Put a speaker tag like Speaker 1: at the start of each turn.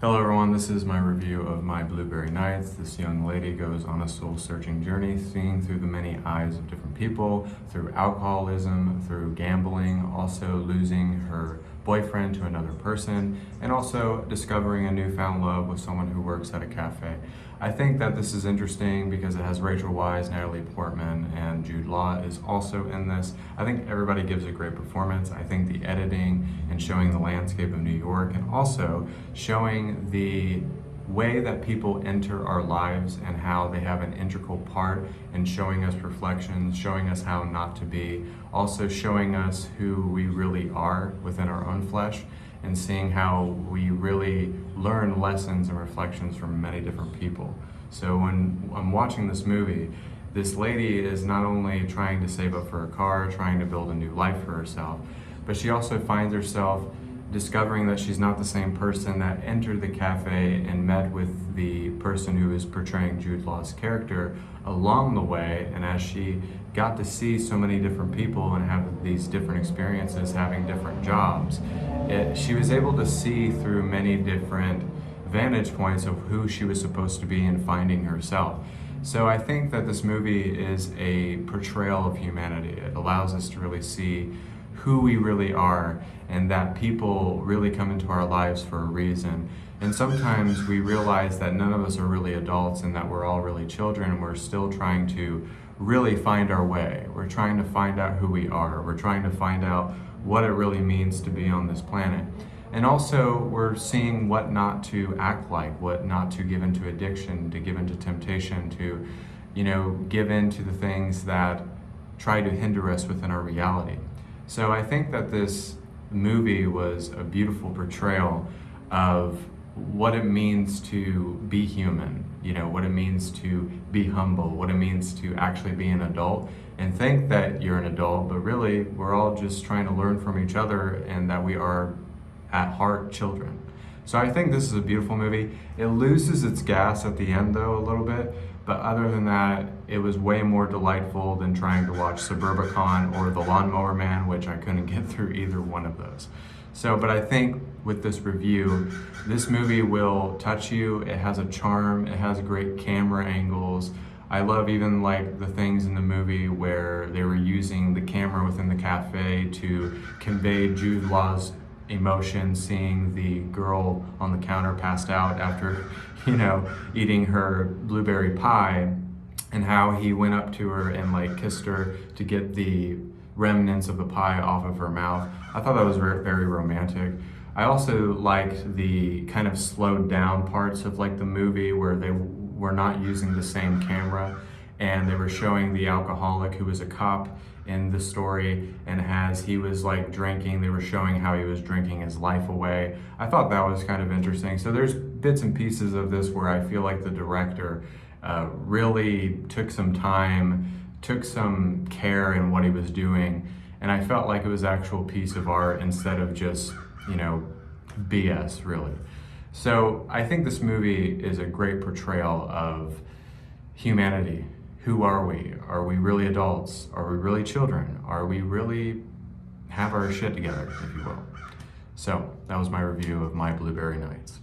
Speaker 1: Hello everyone, this is my review of My Blueberry Nights. This young lady goes on a soul-searching journey, seeing through the many eyes of different people, through alcoholism, through gambling, also losing her boyfriend to another person, and also discovering a newfound love with someone who works at a cafe. I think that this is interesting because it has Rachel Weisz, Natalie Portman, and Jude Law is also in this. I think everybody gives a great performance. I think the editing and showing the landscape of New York and also showing the way that people enter our lives and how they have an integral part in showing us reflections, showing us how not to be, also showing us who we really are within our own flesh, and seeing how we really learn lessons and reflections from many different people. So when I'm watching this movie, this lady is not only trying to save up for a car, trying to build a new life for herself, but she also finds herself discovering that she's not the same person that entered the cafe and met with the person who is portraying Jude Law's character along the way. And as she got to see so many different people and have these different experiences, having different jobs, she was able to see through many different vantage points of who she was supposed to be and finding herself. So I think that this movie is a portrayal of humanity. It allows us to really see who we really are, and that people really come into our lives for a reason. And sometimes we realize that none of us are really adults and that we're all really children, and we're still trying to really find our way. We're trying to find out who we are. We're trying to find out what it really means to be on this planet. And also we're seeing what not to act like, what not to give into addiction, to give into temptation, to, give into the things that try to hinder us within our reality. So I think that this movie was a beautiful portrayal of what it means to be human, what it means to be humble, what it means to actually be an adult and think that you're an adult, but really we're all just trying to learn from each other and that we are at heart children. So I think this is a beautiful movie. It loses its gas at the end though a little bit, but other than that, it was way more delightful than trying to watch Suburbicon or The Lawnmower Man, which I couldn't get through either one of those. So, but I think with this review, this movie will touch you. It has a charm, it has great camera angles. I love even like the things in the movie where they were using the camera within the cafe to convey Jude Law's emotion, seeing the girl on the counter passed out after, eating her blueberry pie, and how he went up to her and like kissed her to get the remnants of the pie off of her mouth. I thought that was very, very romantic. I also liked the kind of slowed down parts of like the movie where they were not using the same camera and they were showing the alcoholic who was a cop in the story, and as he was like drinking, they were showing how he was drinking his life away. I thought that was kind of interesting. So there's bits and pieces of this where I feel like the director really took some time, took some care in what he was doing, and I felt like it was actual piece of art instead of just, BS really. So I think this movie is a great portrayal of humanity. Who are we? Are we really adults? Are we really children? Are we really have our shit together, if you will? So that was my review of My Blueberry Nights.